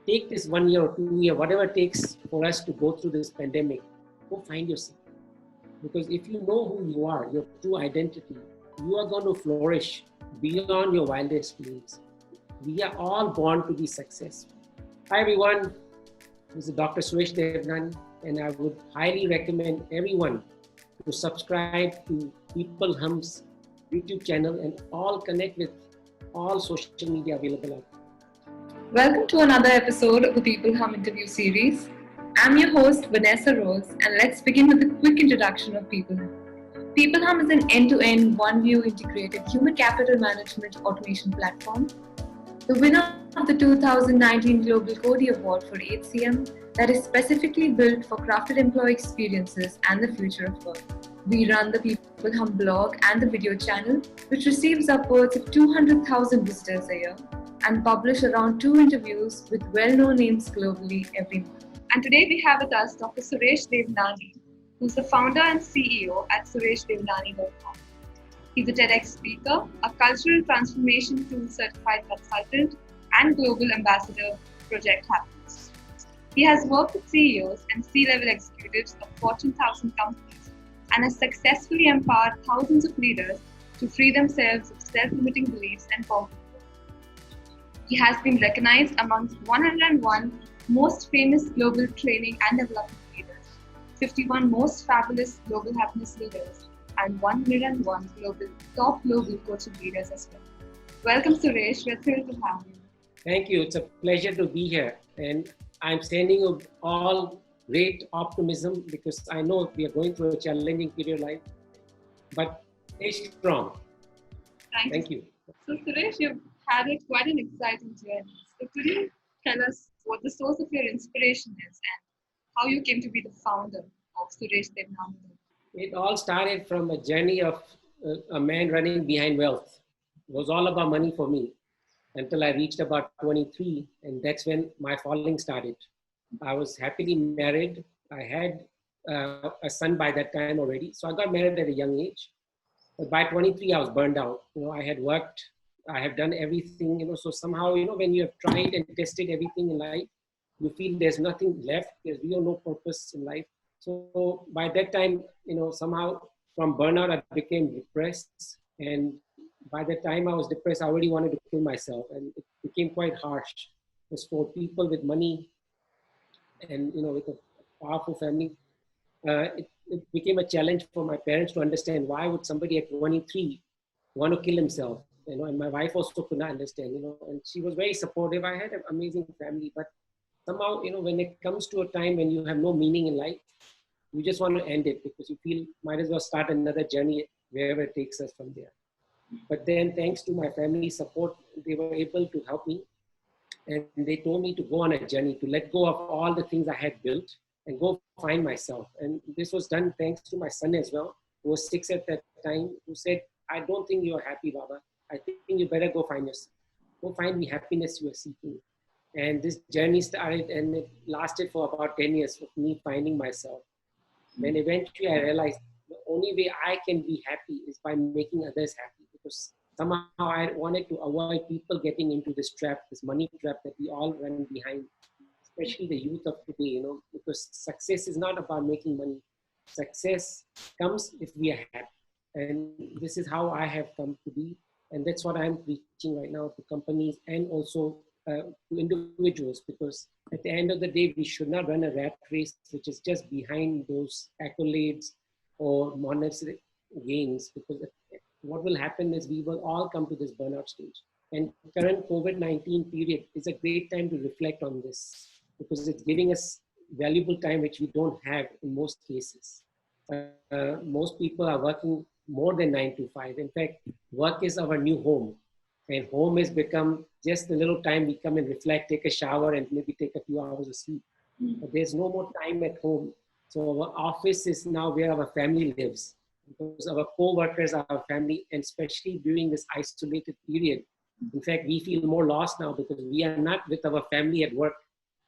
take this 1 year or 2 year, whatever it takes for us to go through this pandemic, go find yourself. Because if you know who you are, your true identity, you are going to flourish beyond your wildest dreams. We are all born to be successful. Hi everyone, this is Dr. Suresh Devnani, and I would highly recommend everyone to subscribe to peopleHum's YouTube channel and all connect with all social media available out there. Welcome to another episode of the peopleHum interview series. I'm your host Vanessa Rose, and let's begin with a quick introduction of peopleHum. peopleHum is an end-to-end, one-view integrated human capital management automation platform. The winner of the 2019 Global Cody Award for HCM that is specifically built for crafted employee experiences and the future of work. We run the peopleHum blog and the video channel, which receives upwards of 200,000 visitors a year, and publish around 2 interviews with well-known names globally every month. And today we have with us Dr. Suresh Devnani, who's the founder and CEO at SureshDevnani.com. He's a TEDx speaker, a cultural transformation tool certified consultant, and global ambassador of Project Happiness. He has worked with CEOs and C-level executives of Fortune 1000 companies and has successfully empowered thousands of leaders to free themselves of self-limiting beliefs and confidence. He has been recognized amongst 101 most famous global training and development leaders, 51 most fabulous global happiness leaders, and 101 top global coaching leaders as well. Welcome, Suresh. We're thrilled to have you. Thank you. It's a pleasure to be here. And I'm sending you all great optimism because I know we are going through a challenging period of life, but stay strong. Thank you. So, Suresh, you've had quite an exciting journey. So, could you tell us what the source of your inspiration is and how you came to be the founder of Suresh Devnani? It all started from a journey of a man running behind wealth. It was all about money for me until I reached about 23, and that's when my falling started. I was happily married. I had a son by that time already, so I got married at a young age. But by 23, I was burned out. I had worked, I have done everything, so somehow, when you have tried and tested everything in life, you feel there's nothing left, there's really no purpose in life. So by that time, somehow from burnout, I became depressed. And by the time I was depressed, I already wanted to kill myself. And it became quite harsh. Because for people with money and, with a powerful family, it became a challenge for my parents to understand why would somebody at 23 want to kill himself. And my wife also could not understand, and she was very supportive. I had an amazing family, but somehow, when it comes to a time when you have no meaning in life, you just want to end it because you feel might as well start another journey wherever it takes us from there. But then thanks to my family support, they were able to help me. And they told me to go on a journey, to let go of all the things I had built and go find myself. And this was done thanks to my son as well, who was 6 at that time, who said, I don't think you are happy, Baba. I think you better go find yourself. Go find the happiness you are seeking. And this journey started and it lasted for about 10 years of me finding myself. Then eventually I realized the only way I can be happy is by making others happy, because somehow I wanted to avoid people getting into this trap, this money trap that we all run behind, especially the youth of today, because success is not about making money. Success comes if we are happy. And this is how I have come to be. And that's what I'm preaching right now to companies and also to individuals, because at the end of the day, we should not run a rat race, which is just behind those accolades or monetary gains, because what will happen is we will all come to this burnout stage. And current COVID-19 period is a great time to reflect on this, because it's giving us valuable time, which we don't have in most cases. Most people are working more than 9 to 5. In fact, work is our new home. And home has become just a little time we come and reflect, take a shower, and maybe take a few hours of sleep. But there's no more time at home. So our office is now where our family lives, because our co-workers are our family, and especially during this isolated period. In fact, we feel more lost now because we are not with our family at work,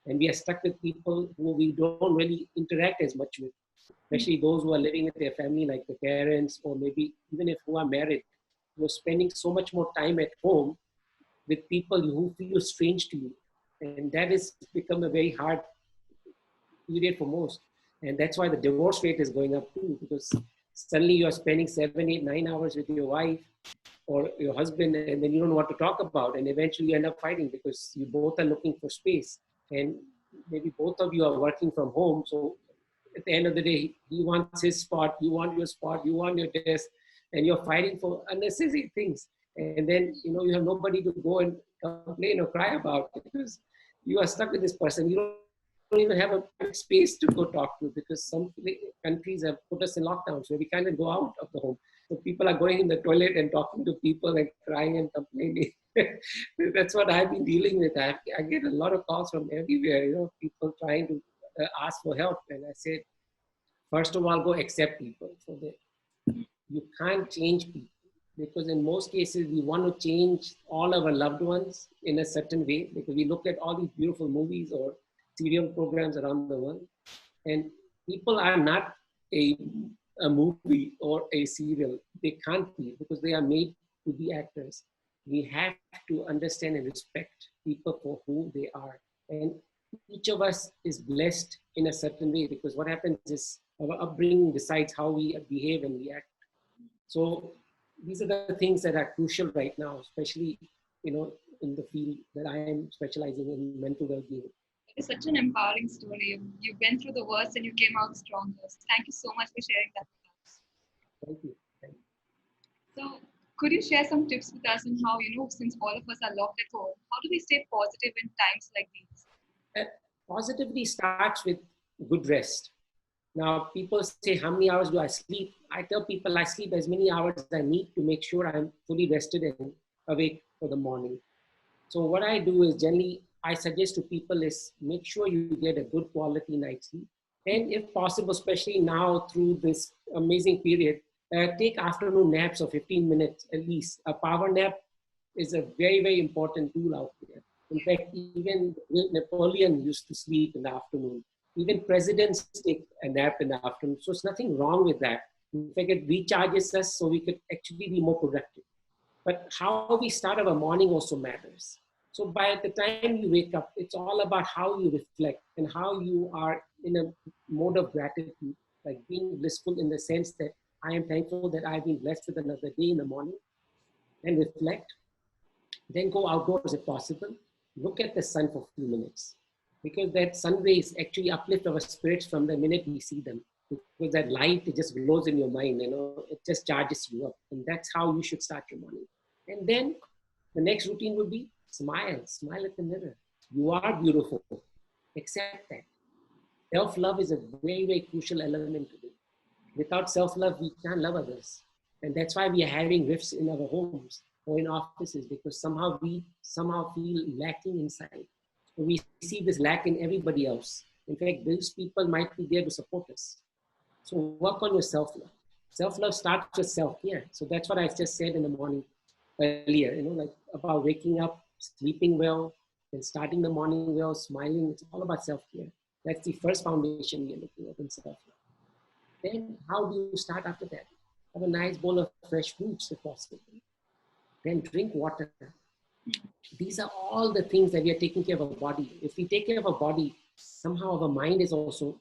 and we are stuck with people who we don't really interact as much with, especially those who are living with their family, like the parents, or maybe even if who are married. You're spending so much more time at home with people who feel strange to you. And that has become a very hard period for most. And that's why the divorce rate is going up too, because suddenly you're spending 7, 8, 9 hours with your wife or your husband, and then you don't know what to talk about. And eventually you end up fighting because you both are looking for space. And maybe both of you are working from home. So at the end of the day, he wants his spot, you want your spot, you want your desk, and you're fighting for unnecessary things. And then, you have nobody to go and complain or cry about because you are stuck with this person. You don't even have a space to go talk to because some countries have put us in lockdown, so we can't even go out of the home. So people are going in the toilet and talking to people and crying and complaining. That's what I've been dealing with. I get a lot of calls from everywhere, people trying to ask for help. And I said, first of all, go accept people. So that you can't change people because in most cases, we want to change all our loved ones in a certain way because we look at all these beautiful movies or serial programs around the world. And people are not a movie or a serial. They can't be because they are made to be actors. We have to understand and respect people for who they are. And each of us is blessed in a certain way because what happens is our upbringing decides how we behave and we act. So these are the things that are crucial right now, especially, in the field that I am specializing in, mental well-being. It's such an empowering story. You went through the worst and you came out stronger. So thank you so much for sharing that with us. Thank you. Thank you. So could you share some tips with us on how, since all of us are locked at home, how do we stay positive in times like these? Positivity starts with good rest. Now, people say, how many hours do I sleep? I tell people I sleep as many hours as I need to make sure I'm fully rested and awake for the morning. So what I do is generally, I suggest to people is make sure you get a good quality night's sleep. And if possible, especially now through this amazing period, take afternoon naps of 15 minutes at least. A power nap is a very, very important tool out there. In fact, even Napoleon used to sleep in the afternoon. Even presidents take a nap in the afternoon. So there's nothing wrong with that. In fact, it recharges us so we could actually be more productive. But how we start our morning also matters. So by the time you wake up, it's all about how you reflect and how you are in a mode of gratitude, like being blissful in the sense that I am thankful that I've been blessed with another day in the morning, and reflect. Then go outdoors if possible. Look at the sun for a few minutes because that sun rays actually uplift our spirits from the minute we see them. Because that light, it just glows in your mind, it just charges you up. And that's how you should start your morning. And then the next routine would be smile at the mirror. You are beautiful. Accept that. Self-love is a very, very crucial element today. Without self-love, we can't love others. And that's why we are having rifts in our homes or in offices because somehow we feel lacking inside. We see this lack in everybody else. In fact, those people might be there to support us. So work on your self-love. Self-love starts with self-care. So that's what I just said in the morning earlier, like about waking up, sleeping well, and starting the morning well, smiling. It's all about self-care. That's the first foundation we are looking at in self-love. Then how do you start after that? Have a nice bowl of fresh fruits if possible. Then drink water. These are all the things that we are taking care of our body. If we take care of our body, somehow our mind is also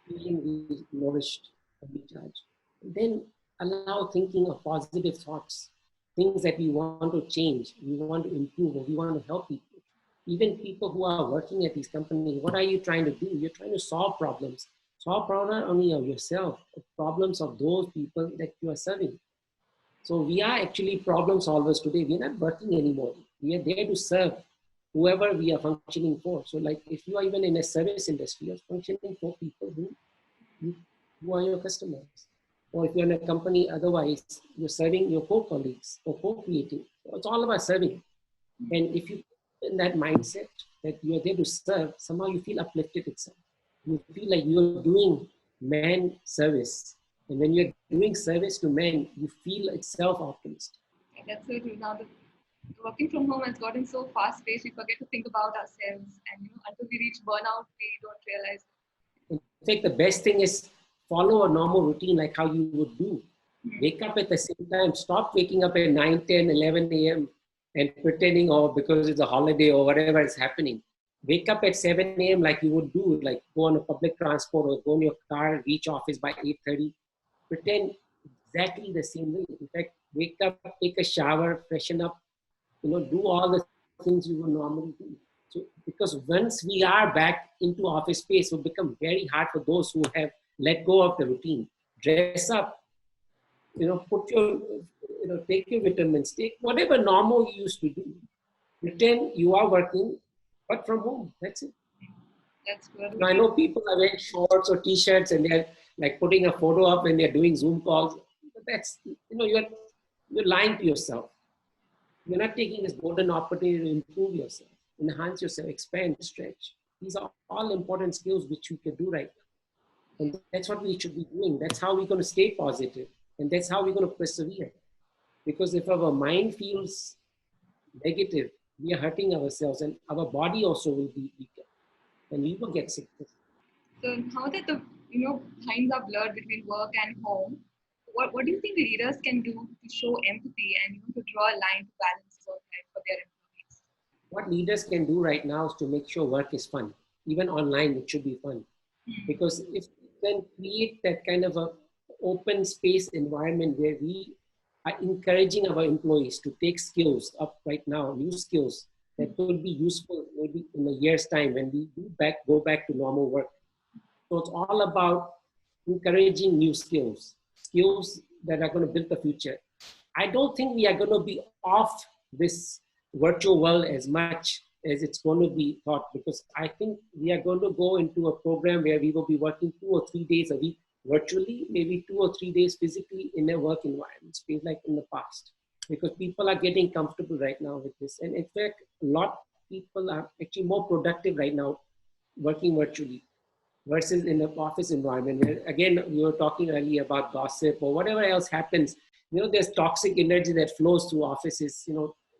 feeling nourished and recharged. Then allow thinking of positive thoughts, things that we want to change, we want to improve, or we want to help people. Even people who are working at these companies, what are you trying to do? You're trying to solve problems. Solve problems not only of yourself, but problems of those people that you are serving. So we are actually problem solvers today. We're not working anymore. We are there to serve whoever we are functioning for. So like if you are even in a service industry, you're functioning for people who are your customers. Or if you're in a company, otherwise you're serving your co-colleagues or co-creating. So it's all about serving. And if you in that mindset that you're there to serve, somehow you feel uplifted itself. You feel like you're doing man service. And when you're doing service to men, you feel itself optimistic. That's so true. Now, the working from home has gotten so fast-paced, we forget to think about ourselves. And until we reach burnout, we don't realize. In fact, the best thing is follow a normal routine like how you would do. Wake up at the same time. Stop waking up at 9, 10, 11 a.m. and pretending, oh, because it's a holiday or whatever is happening. Wake up at 7 a.m. like you would do, like go on a public transport or go in your car, reach office by 8:30. Pretend exactly the same way. In fact, wake up, take a shower, freshen up, do all the things you would normally do. So, because once we are back into office space, it will become very hard for those who have let go of the routine. Dress up, put your, take your vitamins, take whatever normal you used to do. Pretend you are working, but from home. That's it. That's good. Now, I know people are wearing shorts or t-shirts and they're like putting a photo up when they're doing Zoom calls. But that's, you're lying to yourself. You're not taking this golden opportunity to improve yourself, enhance yourself, expand, stretch. These are all important skills which we can do right now. And that's what we should be doing. That's how we're going to stay positive. And that's how we're going to persevere. Because if our mind feels negative, we are hurting ourselves and our body also will be weaker. And we will get sick. So now that the lines are blurred between work and home, what do you think leaders can do to show empathy and to draw a line to balance work life for their employees? What leaders can do right now is to make sure work is fun. Even online, it should be fun. Because if we can create that kind of a open space environment where we are encouraging our employees to take skills up right now, new skills that could be useful maybe in a year's time when we go back to normal work. So it's all about encouraging new skills, skills that are going to build the future. I don't think we are going to be off this virtual world as much as it's going to be thought, because I think we are going to go into a program where we will be working 2 or 3 days a week virtually, maybe 2 or 3 days physically in a work environment, space like in the past, because people are getting comfortable right now with this. And in fact, a lot of people are actually more productive right now working virtually versus in the office environment where, again, we were talking earlier about gossip or whatever else happens. There's toxic energy that flows through offices.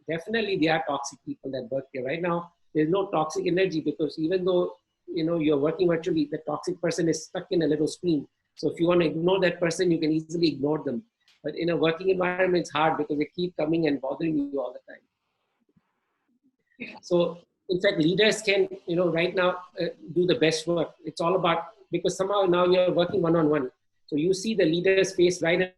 Definitely there are toxic people that work here. Right now, there's no toxic energy because even though, you're working virtually, the toxic person is stuck in a little screen. So if you want to ignore that person, you can easily ignore them. But in a working environment, it's hard because they keep coming and bothering you all the time. So in fact, leaders can, right now do the best work. It's all about, because somehow now you're working one-on-one. So you see the leader's face right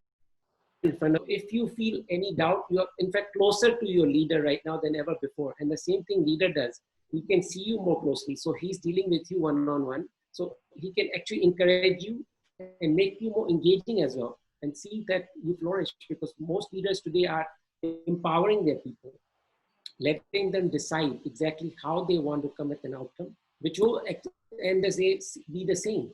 in front of you. If you feel any doubt, you're in fact closer to your leader right now than ever before. And the same thing leader does. He can see you more closely. So he's dealing with you one-on-one. So he can actually encourage you and make you more engaging as well and see that you flourish, because most leaders today are empowering their people, letting them decide exactly how they want to come at an outcome, which will end as be the same.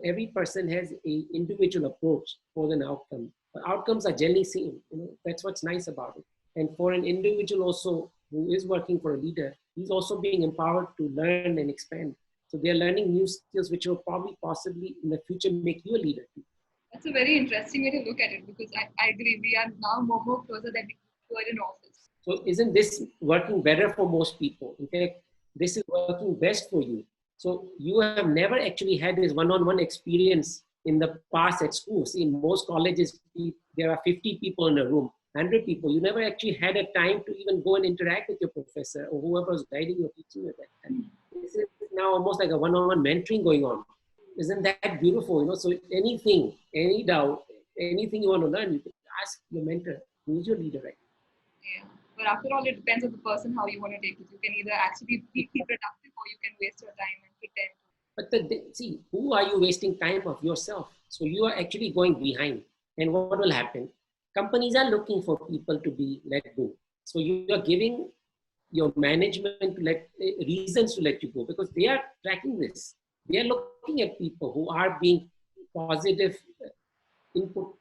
Every person has an individual approach for an outcome, but outcomes are generally same. That's what's nice about it. And for an individual also who is working for a leader, he's also being empowered to learn and expand. So they're learning new skills, which will probably possibly in the future make you a leader too. That's a very interesting way to look at it, because I agree. We are now more closer than we were in office. So isn't this working better for most people? In fact, this is working best for you. So you have never actually had this one-on-one experience in the past at school. See, in most colleges, there are 50 people in a room, 100 people. You never actually had a time to even go and interact with your professor or whoever was guiding or teaching you at that time. This is now almost like a one-on-one mentoring going on. Isn't that beautiful? So anything, any doubt, anything you want to learn, you can ask your mentor, who's your leader, right? Yeah. But after all, it depends on the person how you want to take it. You can either actually be productive or you can waste your time and pretend. But see, who are you wasting time of? Yourself. So you are actually going behind. And what will happen? Companies are looking for people to be let go. So you are giving your management reasons to let you go, because they are tracking this. They are looking at people who are being positive input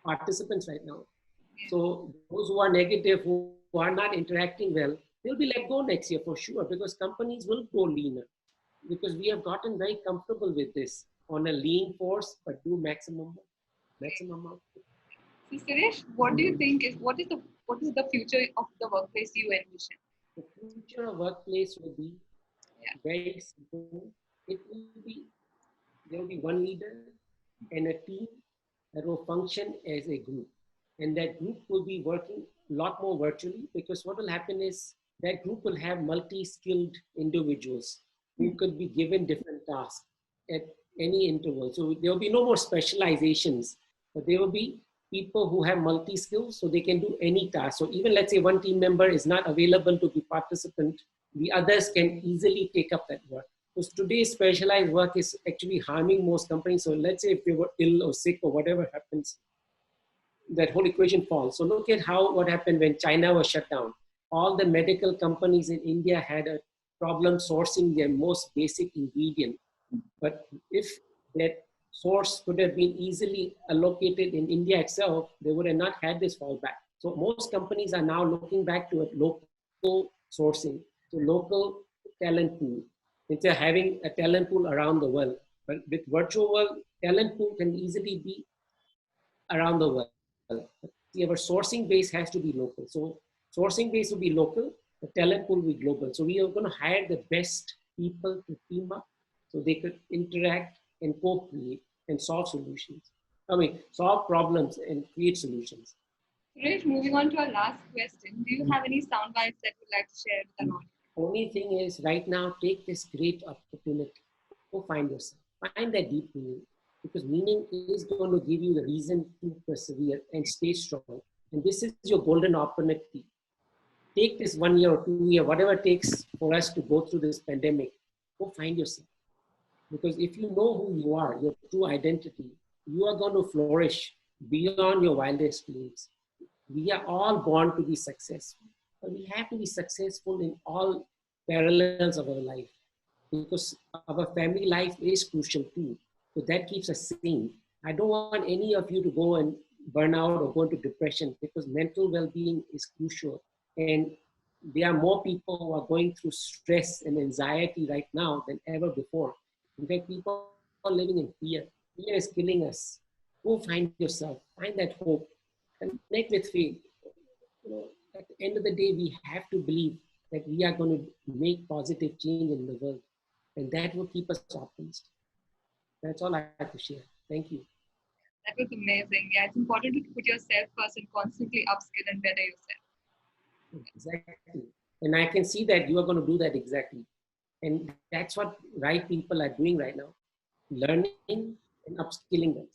participants right now. So those who are negative, who are not interacting well, they'll be let go next year for sure, because companies will go leaner, because we have gotten very comfortable with this on a lean force, but do maximum output. So Suresh, what do you think what is the future of the workplace you envision? The future of workplace will be very simple. It will be, there will be one leader and a team that will function as a group. And that group will be working lot more virtually, because what will happen is that group will have multi-skilled individuals who could be given different tasks at any interval. So there will be no more specializations, but there will be people who have multi-skills, so they can do any task. So even let's say one team member is not available to be participant, the others can easily take up that work. Because today's specialized work is actually harming most companies. So let's say if they were ill or sick or whatever happens, that whole equation falls. So look at what happened when China was shut down. All the medical companies in India had a problem sourcing their most basic ingredient. But if that source could have been easily allocated in India itself, they would have not had this fallback. So most companies are now looking back to a local sourcing, to local talent pool, instead of having a talent pool around the world. But with virtual world, talent pool can easily be around the world. See, our sourcing base has to be local. So sourcing base will be local, the talent pool will be global. So we are going to hire the best people to team up so they could interact and co-create and solve solutions. Solve problems and create solutions. Suresh, moving on to our last question. Do you have any sound bites that you'd like to share with our audience? Only thing is, right now, take this great opportunity. Go find yourself. Find that deep meaning. Because meaning is going to give you the reason to persevere and stay strong. And this is your golden opportunity. Take this 1 year or 2 year, whatever it takes for us to go through this pandemic. Go find yourself. Because if you know who you are, your true identity, you are going to flourish beyond your wildest dreams. We are all born to be successful, but we have to be successful in all parallels of our life, because our family life is crucial too. So that keeps us sane. I don't want any of you to go and burn out or go into depression, because mental well-being is crucial. And there are more people who are going through stress and anxiety right now than ever before. In fact, people are living in fear. Fear is killing us. Go find yourself, find that hope, connect with faith. At the end of the day, we have to believe that we are going to make positive change in the world, and that will keep us optimistic. That's all I have to share. Thank you. That was amazing. Yeah, it's important to put yourself first and constantly upskill and better yourself. Exactly. And I can see that you are going to do that exactly. And that's what right people are doing right now, learning and upskilling them.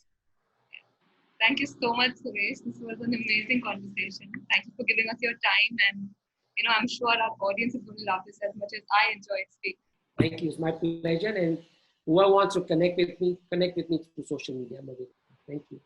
Thank you so much, Suresh. This was an amazing conversation. Thank you for giving us your time. And, I'm sure our audience is going to love this as much as I enjoyed speaking. Thank you. It's my pleasure. And whoever wants to connect with me through social media. I'm available. Thank you.